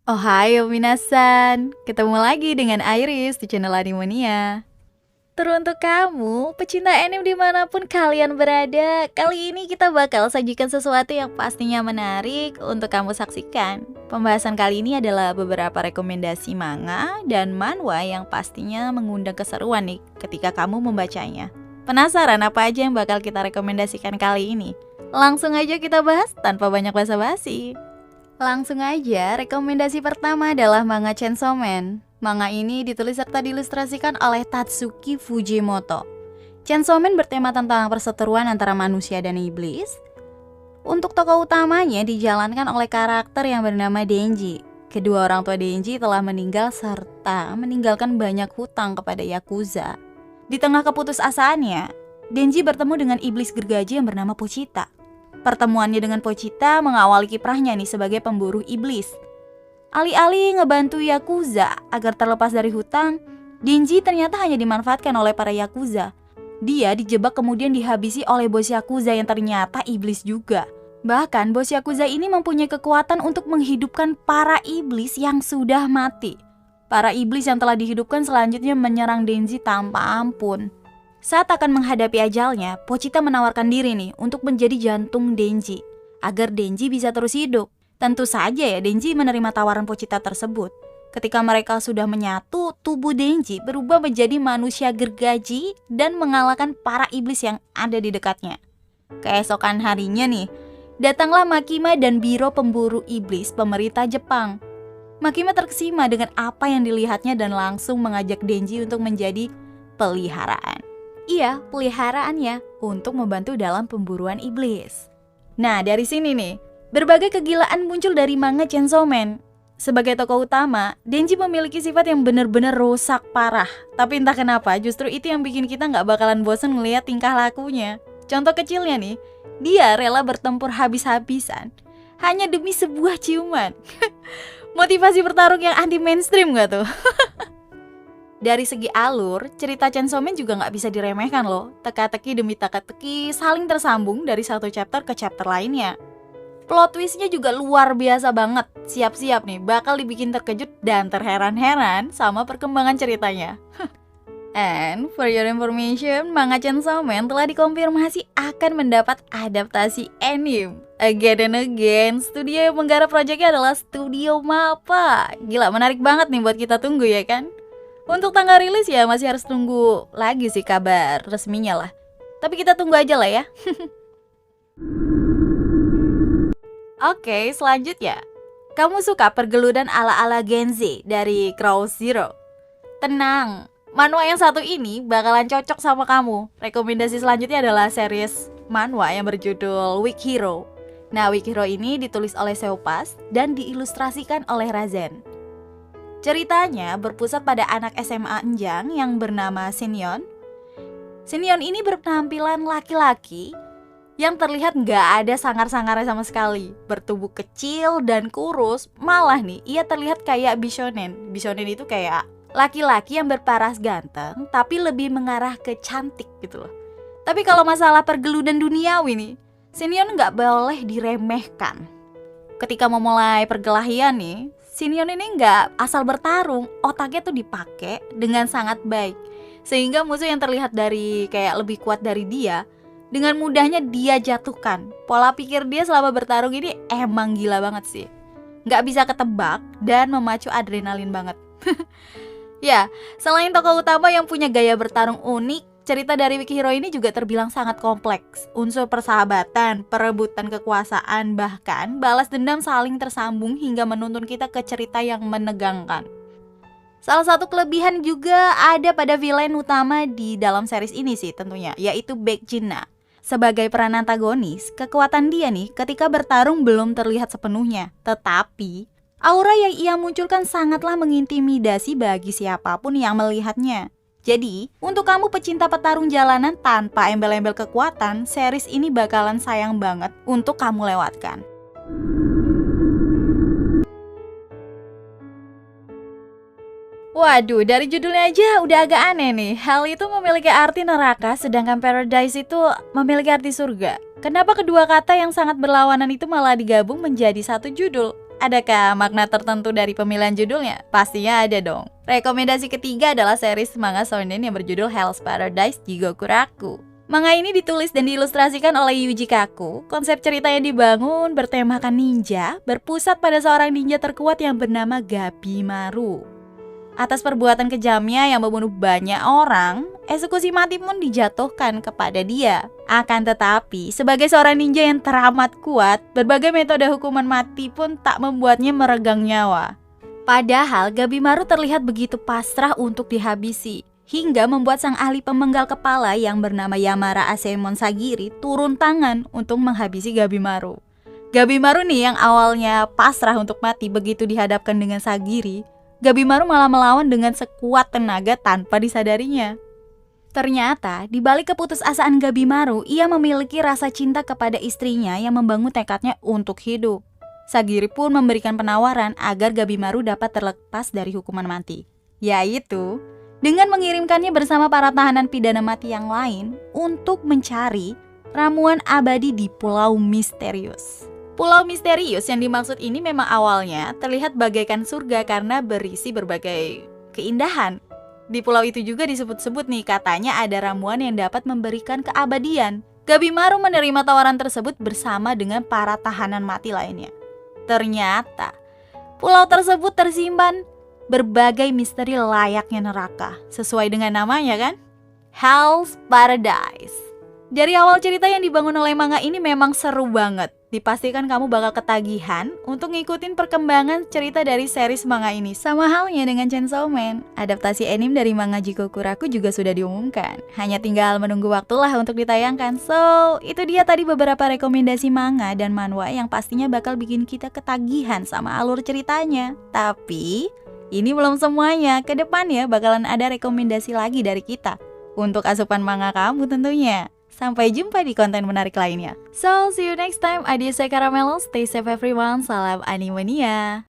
Ohayo minasan, ketemu lagi dengan Iris di channel Animonia. Teruntuk kamu, pecinta anime dimanapun kalian berada, kali ini kita bakal sajikan sesuatu yang pastinya menarik untuk kamu saksikan. Pembahasan kali ini adalah beberapa rekomendasi manga dan manhwa yang pastinya mengundang keseruan nih ketika kamu membacanya. Penasaran apa aja yang bakal kita rekomendasikan kali ini? Langsung aja kita bahas tanpa banyak basa-basi. Langsung aja, rekomendasi pertama adalah manga Chainsaw Man. Manga ini ditulis serta diilustrasikan oleh Tatsuki Fujimoto. Chainsaw Man bertema tentang perseteruan antara manusia dan iblis. Untuk tokoh utamanya dijalankan oleh karakter yang bernama Denji. Kedua orang tua Denji telah meninggal serta meninggalkan banyak hutang kepada Yakuza. Di tengah keputusasaannya, Denji bertemu dengan iblis gergaji yang bernama Pochita. Pertemuannya dengan Pochita mengawali kiprahnya nih sebagai pemburu iblis. Alih-alih ngebantu Yakuza agar terlepas dari hutang, Denji ternyata hanya dimanfaatkan oleh para Yakuza. Dia dijebak kemudian dihabisi oleh bos Yakuza yang ternyata iblis juga. Bahkan bos Yakuza ini mempunyai kekuatan untuk menghidupkan para iblis yang sudah mati. Para iblis yang telah dihidupkan selanjutnya menyerang Denji tanpa ampun. Saat akan menghadapi ajalnya, Pochita menawarkan diri nih untuk menjadi jantung Denji, agar Denji bisa terus hidup. Tentu saja ya Denji menerima tawaran Pochita tersebut. Ketika mereka sudah menyatu, tubuh Denji berubah menjadi manusia gergaji dan mengalahkan para iblis yang ada di dekatnya. Keesokan harinya nih, datanglah Makima dan biro pemburu iblis pemerintah Jepang. Makima terkesima dengan apa yang dilihatnya dan langsung mengajak Denji untuk menjadi peliharaan. Iya, peliharaannya untuk membantu dalam pemburuan iblis. Nah, dari sini nih, berbagai kegilaan muncul dari manga Chainsaw Man. Sebagai tokoh utama, Denji memiliki sifat yang benar-benar rusak parah. Tapi entah kenapa, justru itu yang bikin kita nggak bakalan bosan ngeliat tingkah lakunya. Contoh kecilnya nih, dia rela bertempur habis-habisan hanya demi sebuah ciuman. Motivasi bertarung yang anti mainstream gak tuh? Dari segi alur, cerita Chainsaw Man juga nggak bisa diremehkan loh. Teka-teki demi teka-teki saling tersambung dari satu chapter ke chapter lainnya. Plot twistnya juga luar biasa banget. Siap-siap nih, bakal dibikin terkejut dan terheran-heran sama perkembangan ceritanya. And for your information, manga Chainsaw Man telah dikonfirmasi akan mendapat adaptasi anime. Again and again, studio yang menggarap proyeknya adalah Studio MAPPA. Gila, menarik banget nih buat kita tunggu ya kan? Untuk tanggal rilis ya masih harus tunggu lagi sih kabar resminya lah. Tapi kita tunggu aja lah ya. Oke, selanjutnya. Kamu suka pergeludan ala-ala Genzi dari Cross Zero? Tenang, manhwa yang satu ini bakalan cocok sama kamu. Rekomendasi selanjutnya adalah series manhwa yang berjudul Weak Hero. Nah, Weak Hero ini ditulis oleh Seupas dan diilustrasikan oleh Razen. Ceritanya berpusat pada anak SMA Enjang yang bernama Shinyeon. Shinyeon ini berpenampilan laki-laki yang terlihat nggak ada sangar-sangarnya sama sekali. Bertubuh kecil dan kurus, malah nih ia terlihat kayak Bishonen. Bishonen itu kayak laki-laki yang berparas ganteng tapi lebih mengarah ke cantik gitu loh. Tapi kalau masalah pergeludan duniawi nih, Shinyeon nggak boleh diremehkan. Ketika memulai perkelahian nih, Shinyeon ini nggak asal bertarung, otaknya tuh dipakai dengan sangat baik. Sehingga musuh yang terlihat dari kayak lebih kuat dari dia, dengan mudahnya dia jatuhkan. Pola pikir dia selama bertarung ini emang gila banget sih. Nggak bisa ketebak dan memacu adrenalin banget. Ya, selain tokoh utama yang punya gaya bertarung unik, cerita dari Weak Hero ini juga terbilang sangat kompleks. Unsur persahabatan, perebutan kekuasaan, bahkan balas dendam saling tersambung hingga menuntun kita ke cerita yang menegangkan. Salah satu kelebihan juga ada pada villain utama di dalam series ini sih tentunya, yaitu Baek Jin-na. Sebagai peran antagonis, kekuatan dia nih ketika bertarung belum terlihat sepenuhnya. Tetapi, aura yang ia munculkan sangatlah mengintimidasi bagi siapapun yang melihatnya. Jadi, untuk kamu pecinta petarung jalanan tanpa embel-embel kekuatan, series ini bakalan sayang banget untuk kamu lewatkan. Waduh, dari judulnya aja udah agak aneh nih. Hell itu memiliki arti neraka, sedangkan paradise itu memiliki arti surga. Kenapa kedua kata yang sangat berlawanan itu malah digabung menjadi satu judul? Adakah makna tertentu dari pemilihan judulnya? Pastinya ada dong. Rekomendasi ketiga adalah series manga shonen yang berjudul Hell's Paradise Jigokuraku. Manga ini ditulis dan diilustrasikan oleh Yuji Kaku. Konsep cerita yang dibangun bertemakan ninja, berpusat pada seorang ninja terkuat yang bernama Gabimaru. Atas perbuatan kejamnya yang membunuh banyak orang, eksekusi mati pun dijatuhkan kepada dia. Akan tetapi, sebagai seorang ninja yang teramat kuat, berbagai metode hukuman mati pun tak membuatnya meregang nyawa. Padahal Gabimaru terlihat begitu pasrah untuk dihabisi, hingga membuat sang ahli pemenggal kepala yang bernama Yamara Asemon Sagiri turun tangan untuk menghabisi Gabimaru. Gabimaru nih yang awalnya pasrah untuk mati, begitu dihadapkan dengan Sagiri, Gabimaru malah melawan dengan sekuat tenaga tanpa disadarinya. Ternyata, di balik keputusasaan Gabimaru, ia memiliki rasa cinta kepada istrinya yang membangun tekadnya untuk hidup. Sagiri pun memberikan penawaran agar Gabimaru dapat terlepas dari hukuman mati, yaitu dengan mengirimkannya bersama para tahanan pidana mati yang lain untuk mencari ramuan abadi di Pulau Misterius. Pulau Misterius yang dimaksud ini memang awalnya terlihat bagaikan surga karena berisi berbagai keindahan. Di pulau itu juga disebut-sebut nih katanya ada ramuan yang dapat memberikan keabadian. Gabimaru menerima tawaran tersebut bersama dengan para tahanan mati lainnya. Ternyata pulau tersebut tersimpan berbagai misteri layaknya neraka, sesuai dengan namanya kan? Hell's Paradise. Dari awal cerita yang dibangun oleh manga ini memang seru banget. Dipastikan kamu bakal ketagihan untuk ngikutin perkembangan cerita dari series manga ini. Sama halnya dengan Chainsaw Man, adaptasi anime dari manga Jigokuraku juga sudah diumumkan. Hanya tinggal menunggu waktulah untuk ditayangkan. So, itu dia tadi beberapa rekomendasi manga dan manhwa yang pastinya bakal bikin kita ketagihan sama alur ceritanya. Tapi ini belum semuanya, ke depannya bakalan ada rekomendasi lagi dari kita untuk asupan manga kamu tentunya. Sampai jumpa di konten menarik lainnya. So, see you next time. Adios, saya Caramelo. Stay safe everyone. Salam Animania.